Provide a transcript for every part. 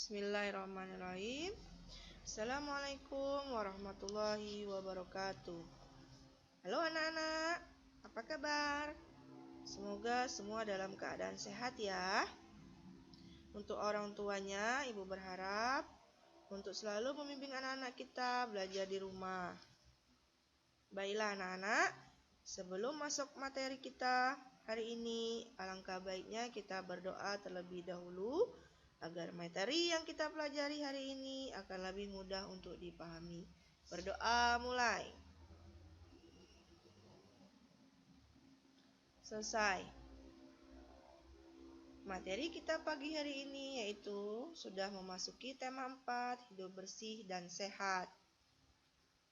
Bismillahirrahmanirrahim. Assalamualaikum warahmatullahi wabarakatuh. Halo anak-anak, apa kabar? Semoga semua dalam keadaan sehat ya. Untuk orang tuanya, ibu berharap untuk selalu membimbing anak-anak kita belajar di rumah. Baiklah anak-anak, sebelum masuk materi kita hari ini, alangkah baiknya kita berdoa terlebih dahulu agar materi yang kita pelajari hari ini akan lebih mudah untuk dipahami. Berdoa mulai. Selesai. Materi kita pagi hari ini yaitu sudah memasuki tema 4, hidup bersih dan sehat.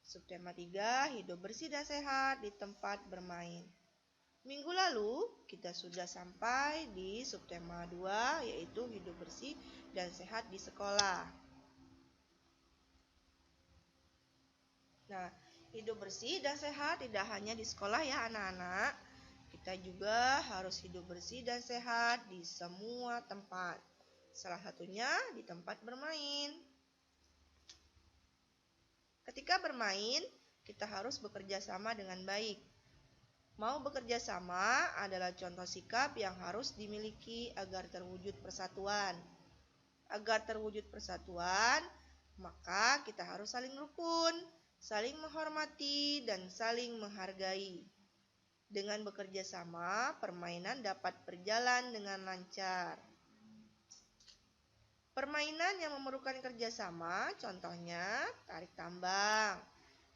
Subtema 3, hidup bersih dan sehat di tempat bermain. Minggu lalu kita sudah sampai di subtema 2 yaitu hidup bersih dan sehat di sekolah. Nah, hidup bersih dan sehat tidak hanya di sekolah ya anak-anak. Kita juga harus hidup bersih dan sehat di semua tempat. Salah satunya di tempat bermain. Ketika bermain, kita harus bekerja sama dengan baik. Mau bekerja sama adalah contoh sikap yang harus dimiliki agar terwujud persatuan. Agar terwujud persatuan, maka kita harus saling rukun, saling menghormati, dan saling menghargai. Dengan bekerja sama, permainan dapat berjalan dengan lancar. Permainan yang memerlukan kerjasama, contohnya tarik tambang,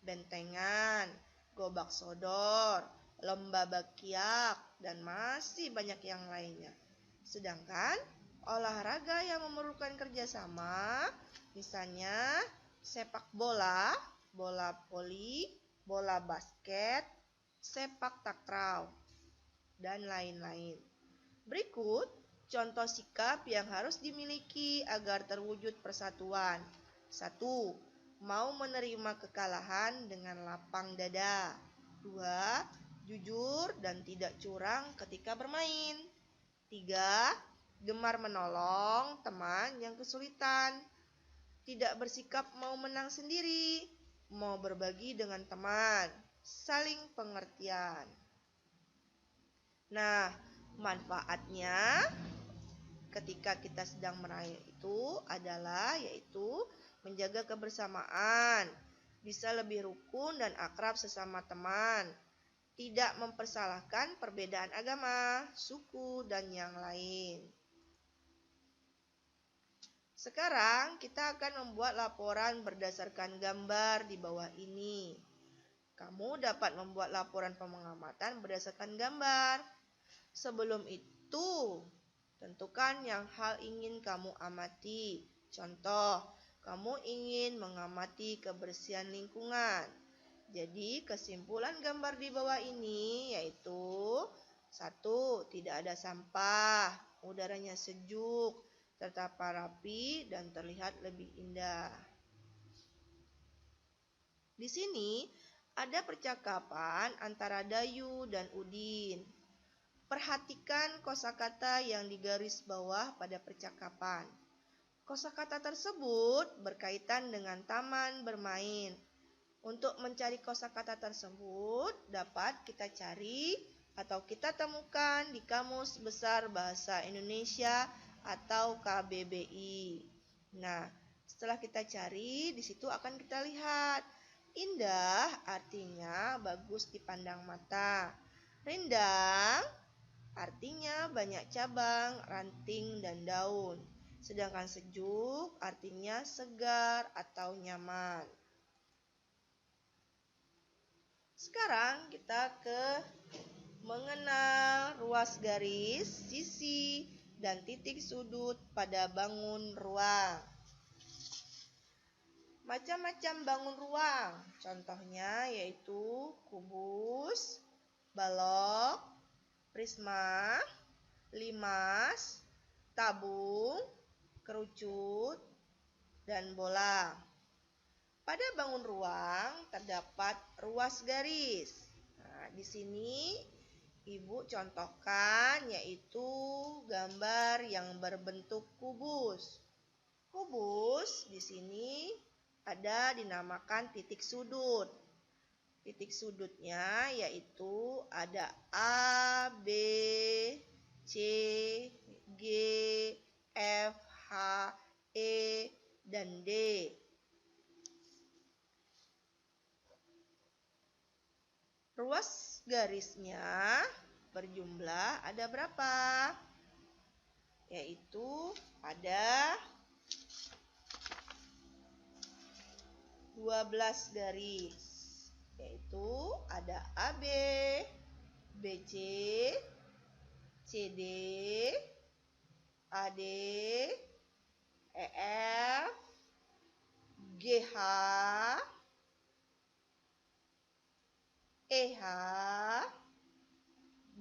bentengan, gobak sodor, lomba bakiak, dan masih banyak yang lainnya. Sedangkan olahraga yang memerlukan kerjasama, misalnya sepak bola, bola voli, bola basket, sepak takraw, dan lain-lain. Berikut contoh sikap yang harus dimiliki agar terwujud persatuan. 1. Mau menerima kekalahan dengan lapang dada. 2. Jujur dan tidak curang ketika bermain. 3. Gemar menolong teman yang kesulitan. Tidak bersikap mau menang sendiri, mau berbagi dengan teman. Saling pengertian. Nah, manfaatnya ketika kita sedang meraih itu adalah yaitu menjaga kebersamaan, bisa lebih rukun dan akrab sesama teman, tidak mempersalahkan perbedaan agama, suku, dan yang lain. Sekarang kita akan membuat laporan berdasarkan gambar di bawah ini. Kamu dapat membuat laporan pengamatan berdasarkan gambar. Sebelum itu, tentukan yang hal ingin kamu amati. Contoh, kamu ingin mengamati kebersihan lingkungan. Jadi, kesimpulan gambar di bawah ini yaitu 1. Tidak ada sampah, udaranya sejuk, tertata rapi, dan terlihat lebih indah. Di sini ada percakapan antara Dayu dan Udin. Perhatikan kosakata yang digaris bawah pada percakapan. Kosakata tersebut berkaitan dengan taman bermain. Untuk mencari kosakata tersebut dapat kita cari atau kita temukan di Kamus Besar Bahasa Indonesia atau KBBI. Nah, setelah kita cari, di situ akan kita lihat. Indah artinya bagus dipandang mata. Rindang artinya banyak cabang, ranting, dan daun. Sedangkan sejuk artinya segar atau nyaman. Sekarang kita ke mengenal ruas garis, sisi, dan titik sudut pada bangun ruang. Macam-macam bangun ruang, contohnya yaitu kubus, balok, prisma, limas, tabung, kerucut, dan bola. Pada bangun ruang terdapat ruas garis. Nah, di sini Ibu contohkan yaitu gambar yang berbentuk kubus. Terus di sini ada dinamakan titik sudut. Titik sudutnya yaitu ada A, B, C, G, F, H, E, dan D. Ruas garisnya berjumlah ada berapa? Yaitu ada 12 garis. Yaitu ada AB, BC, CD, AD, EF, GH, EH,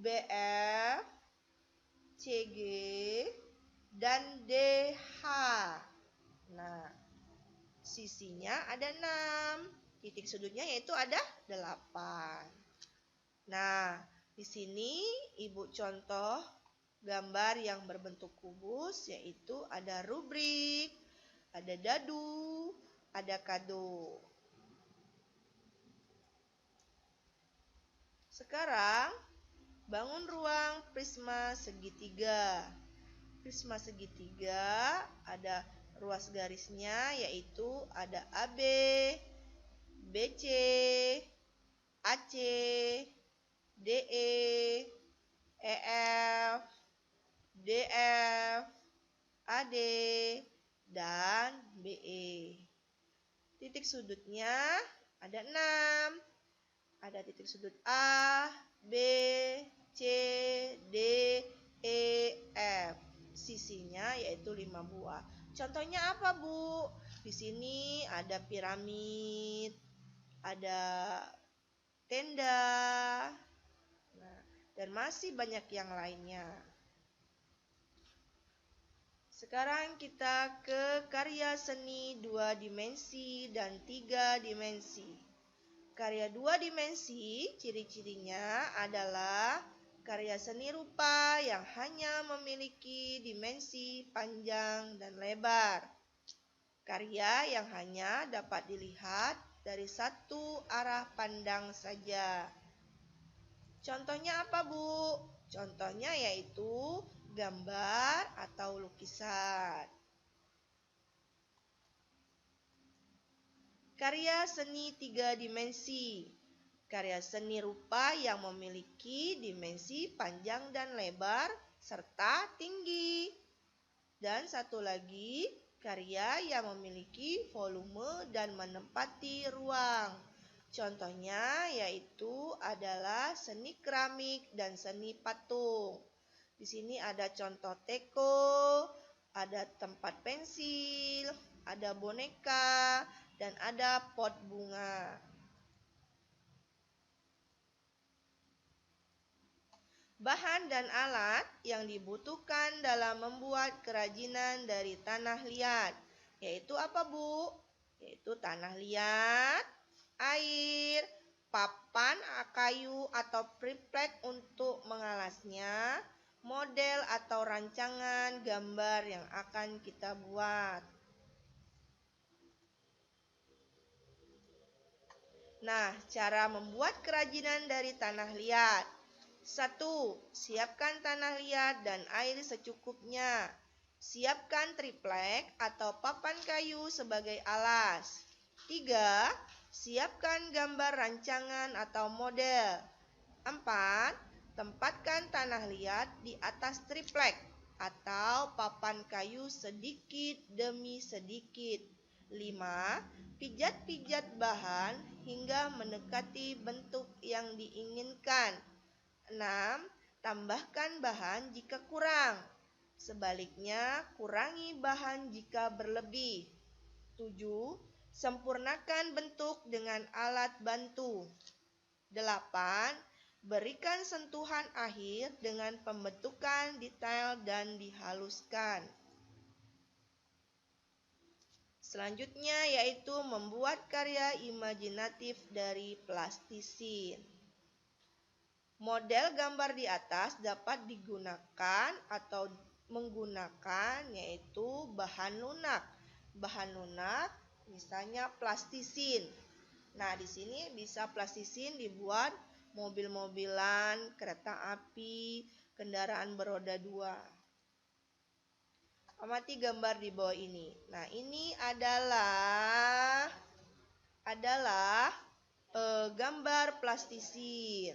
BF, CG, dan DH. Nah, sisinya ada 6. Titik sudutnya yaitu ada 8. Nah, di sini Ibu contoh gambar yang berbentuk kubus yaitu ada rubrik, ada dadu, ada kado. Sekarang bangun ruang prisma segitiga. Prisma segitiga ada ruas garisnya yaitu ada AB, BC, AC, DE, EF, DF, AD, dan BE. Titik sudutnya ada 6. Ada titik sudut A, B, C, D, E, F. Sisinya yaitu 5 buah. Contohnya apa, Bu? Di sini ada piramid, ada tenda, dan masih banyak yang lainnya. Sekarang kita ke karya seni 2 dimensi dan 3 dimensi. Karya 2 dimensi, ciri-cirinya adalah karya seni rupa yang hanya memiliki dimensi panjang dan lebar. Karya yang hanya dapat dilihat dari satu arah pandang saja. Contohnya apa, Bu? Contohnya yaitu gambar atau lukisan. Karya seni 3 dimensi. Karya seni rupa yang memiliki dimensi panjang dan lebar serta tinggi. Dan satu lagi, karya yang memiliki volume dan menempati ruang. Contohnya yaitu adalah seni keramik dan seni patung. Di sini ada contoh teko, ada tempat pensil, ada boneka, dan ada pot bunga. Bahan dan alat yang dibutuhkan dalam membuat kerajinan dari tanah liat, yaitu apa, Bu? Yaitu tanah liat, air, papan kayu atau triplek untuk mengalasnya, model atau rancangan gambar yang akan kita buat. Nah, cara membuat kerajinan dari tanah liat. 1. Siapkan tanah liat dan air secukupnya. Siapkan triplek atau papan kayu sebagai alas. 3. Siapkan gambar rancangan atau model. 4. Tempatkan tanah liat di atas triplek atau papan kayu sedikit demi sedikit. 5. Pijat-pijat bahan hingga mendekati bentuk yang diinginkan. 6. Tambahkan bahan jika kurang. Sebaliknya, kurangi bahan jika berlebih. 7. Sempurnakan bentuk dengan alat bantu. 8. Berikan sentuhan akhir dengan pembentukan detail dan dihaluskan. Selanjutnya yaitu membuat karya imajinatif dari plastisin. Model gambar di atas dapat digunakan atau menggunakan yaitu bahan lunak bahan lunak, misalnya plastisin. Nah, di sini bisa plastisin dibuat mobil-mobilan, kereta api, kendaraan beroda 2. Amati gambar di bawah ini. Nah, ini adalah gambar plastisin.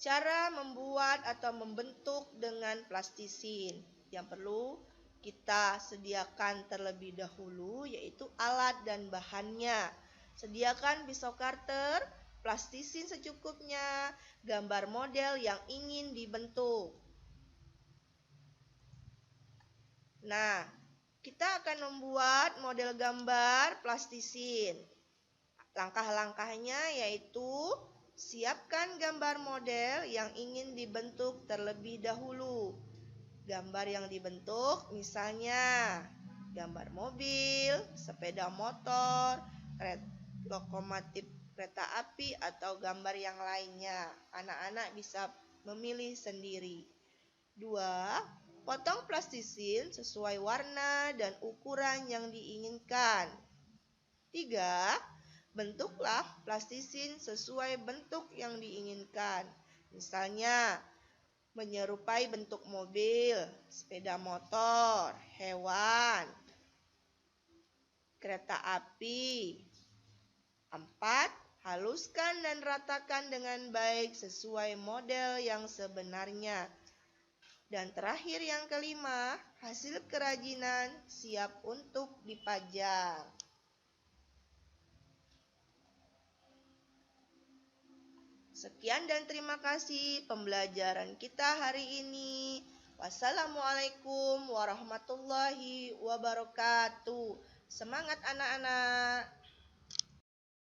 Cara membuat atau membentuk dengan plastisin. Yang perlu kita sediakan terlebih dahulu yaitu alat dan bahannya. Sediakan pisau karter, plastisin secukupnya, gambar model yang ingin dibentuk. Nah, kita akan membuat model gambar plastisin. Langkah-langkahnya yaitu siapkan gambar model yang ingin dibentuk terlebih dahulu. Gambar yang dibentuk misalnya gambar mobil, sepeda motor, lokomotif kereta api, atau gambar yang lainnya. Anak-anak bisa memilih sendiri. 2. Potong plastisin sesuai warna dan ukuran yang diinginkan. 3. Bentuklah plastisin sesuai bentuk yang diinginkan. Misalnya, menyerupai bentuk mobil, sepeda motor, hewan, kereta api. 4. Haluskan dan ratakan dengan baik sesuai model yang sebenarnya. Dan terakhir yang kelima, hasil kerajinan siap untuk dipajang. Sekian dan terima kasih pembelajaran kita hari ini. Wassalamualaikum warahmatullahi wabarakatuh. Semangat anak-anak.